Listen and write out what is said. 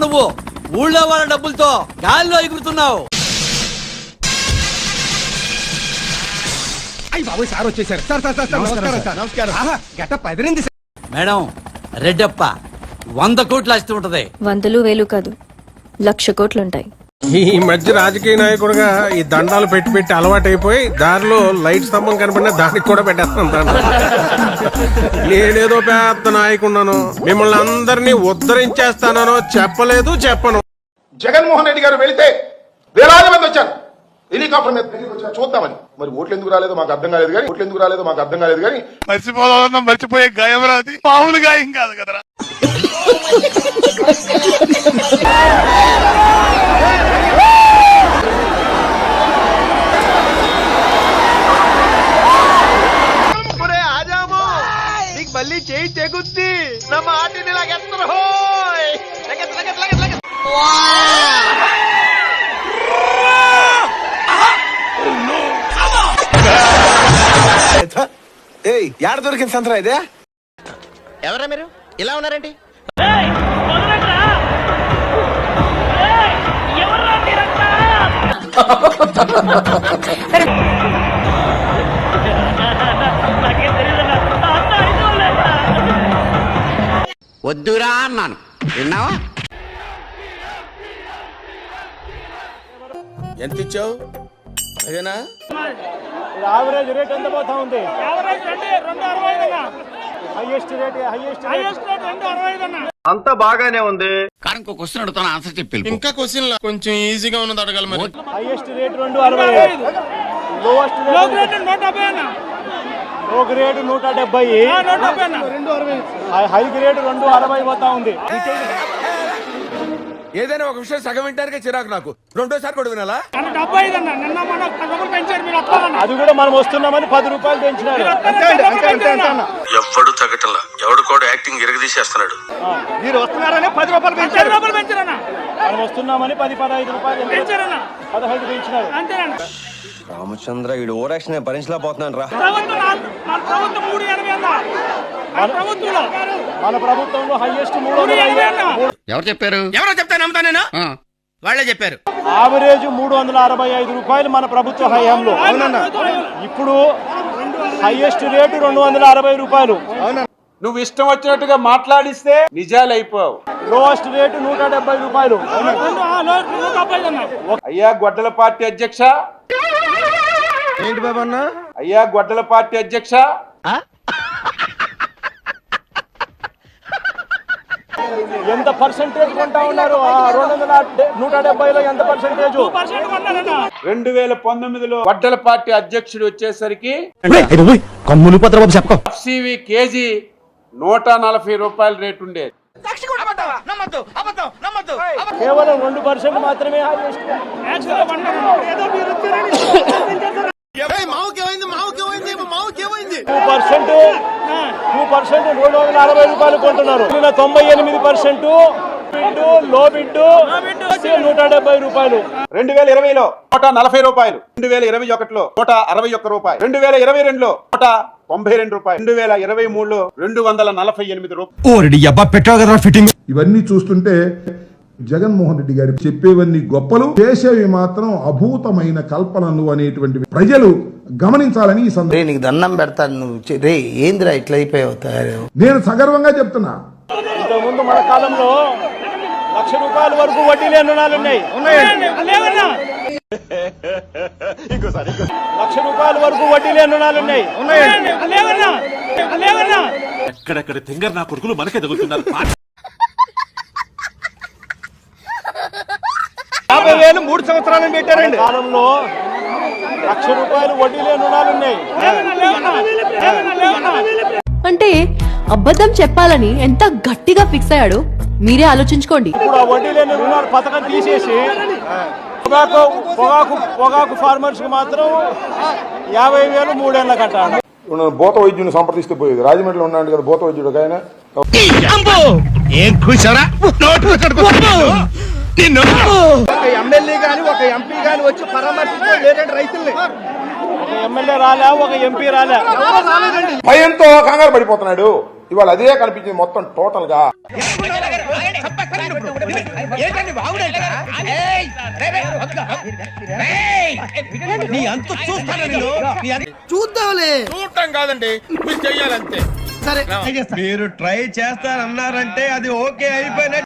నువ్వు ఊళ్ళో వాళ్ళ డబ్బులతో గాలిలో ఎగురుతున్నావు. సార్ వచ్చేసారు. మేడం రెడ్డప్ప 100 కోట్ల ఆస్తి ఉంటది. 100 వేలు కాదు 1,00,000 కోట్లుంటాయి. ఈ మధ్య రాజకీయ నాయకుడుగా ఈ దండాలు పెట్టి పెట్టి అలవాటైపోయి దారిలో లైట్ స్తంభం కనపడినా దానికి కూడా పెట్టేస్తాను. నేనేదో పెద్ద నాయకున్నాను, మిమ్మల్ని అందరినీ ఉద్ధరించేస్తానో చెప్పలేదు, చెప్పను. జగన్మోహన్ రెడ్డి గారు వెళితే వేలాది మంది వచ్చారు హెలికాప్టర్ మీద చూద్దామని. మరి ఓట్లు ఎందుకు రాలేదో మాకు అర్థం కాలేదు కానీ మర్చిపోవాలన్నా మర్చిపోయే గాయం రాది, మామూలు గాయం కాదు కదరా. మళ్ళీ చేయి తెగుద్ది నా మాటిని లాగెత్తరు. యాడ దొరికింది సంతరా ఇదే? ఎవరా మీరు ఇలా ఉన్నారండి? వద్దురా అన్నాను, విన్నావా? ఎంత ఇచ్చావు? అదేనా యావరేజ్ రేట్ ఎంత పోతా ఉంది? హైయెస్ట్ రేట్ అంతా బాగానే ఉంది. కానీ ఇంకో క్వశ్చన్ అడుగుతాను, ఆన్సర్ చెప్పి. ఇంకా క్వశ్చన్ కొంచెం ఈజీగా ఉన్నది అడగాలి మరి. హైయెస్ట్ రేట్ 265, లోవెస్ట్ రేట్ 170, లో గ్రేడ్ 170, హై గ్రేడ్ 260 పోతా ఉంది. ఏదైనా ఒక విషయం సగం వింటానికే చిరాకు నాకు. రెండోసారి కూడా వినాలా? అది కూడా మనం వస్తున్నామని 10 రూపాయలు పెంచినారు. ఎవడు తగ్గటంలా, ఎవడు కూడా యాక్టింగ్ ఎరగదీసేస్తున్నాడు. మీరు వస్తున్నారని 10 రూపాయలు పెంచారు. మనం వస్తున్నామని 10-15 రూపాయలు పెంచారు, 15 పెంచినారు. రామచంద్ర వీడు ఓరాక్షన్ భరించలేకపోతున్నాను రా. మన ప్రభుత్వంలో హైయెస్ట్ 350. ఎవరు చెప్పారు? ఎవరో చెప్తా నమ్ముతా నేను. వాళ్ళే చెప్పారు. యావరేజ్ 365 రూపాయలు మన ప్రభుత్వ హయాంలో. ఇప్పుడు హైయెస్ట్ రేటు 260 రూపాయలు. నువ్వు ఇష్టం వచ్చినట్టుగా మాట్లాడిస్తే నిజాలు అయిపోవు. లోవెస్ట్ రేటు 170 రూపాయలు. అయ్యా గొడ్డల పార్టీ అధ్యక్ష. ఏంటి బాబన్న? అయ్యా గొడ్డల పార్టీ అధ్యక్ష, ఎంత పర్సెంటేజ్ కొంటా ఉన్నారు? 170లో ఎంత పర్సెంటేజ్? 2019లో గొడ్డల పార్టీ అధ్యక్షుడు వచ్చేసరికి ఎఫ్సివి కేజీ 140 రూపాయల రేటు ఉండేది. కేవలం 2% మాత్రమే హైయెస్ట్. 2% 260 రూపాయలు కొంటున్నారు. 98% లో బిడ్డు 170 రూపాయలు. 2020లో 140 రూపాయలు, 2021లో 161 రూపాయలు, 2022లో 192 రూపాయలు, 2023లో 248 రూపాయలు. ఇవన్నీ చూస్తుంటే జగన్మోహన్ రెడ్డి గారు చెప్పేవన్నీ గొప్పలు, చేసేవి మాత్రం అభూతమైన కల్పనలు అనేటువంటివి ప్రజలు గమనించాలని ఈ సందర్భంగా నీకు దండం పెడతాను. నువ్వు రే ఏందిరా ఇట్లా అయిపోయావు? నేను సగర్వంగా చెప్తున్నా. ఇంతకుముందు మన కాలంలో 1,00,000 రూపాయల వరకు వడ్డీ లేని రుణాలు ఉన్నాయి. 1,00,000 రూపాయల వరకు వడ్డీ లేని రుణాలు ఉన్నాయి. ఎక్కడెక్కడ తింగర్ నా కొడుకులు మనకే తగులుతున్నారు. 50,000 3 సంవత్సరాలను పెట్టారండి. కాలంలో 1,00,000 రూపాయలు వడ్డీ లేని రుణాలు ఉన్నాయి. అంటే అబద్ధం చెప్పాలని ఎంత గట్టిగా ఫిక్స్ అయ్యాడు మీరే ఆలోచించుకోండి. ఇప్పుడు ఆ వడ్డీ లేని రుణాలు పథకం తీసేసి పొగాకు ఫార్మర్స్ కి మాత్రం 50,000 3 ఏళ్ళ కట్టాలి. భూత వైద్యుని సంప్రదిస్తే పోయేది. రాజమండ్రిలో ఉన్నాడు కదా భూత వైద్యుడు ఆయన. ఒక ఎమ్మెల్యే గాని ఒక ఎంపీ గాని వచ్చి పరామర్శించలేదండి రైతుల్ని. ఒక ఎమ్మెల్యే రాలే, ఒక ఎంపీ రాలే. భయంతో కంగారు పడిపోతున్నాడు. ఇవాళ అదే కనిపించింది మొత్తం టోటల్ గా. ఏంటండి బాగుండేట నీ అంత చూస్తాను నేను చూద్దాంలే. చూడటం కాదండి మీరు చెయ్యాలంతే సరే మీరు ట్రై చేస్తారన్నారంటే అది ఓకే అయిపోయిన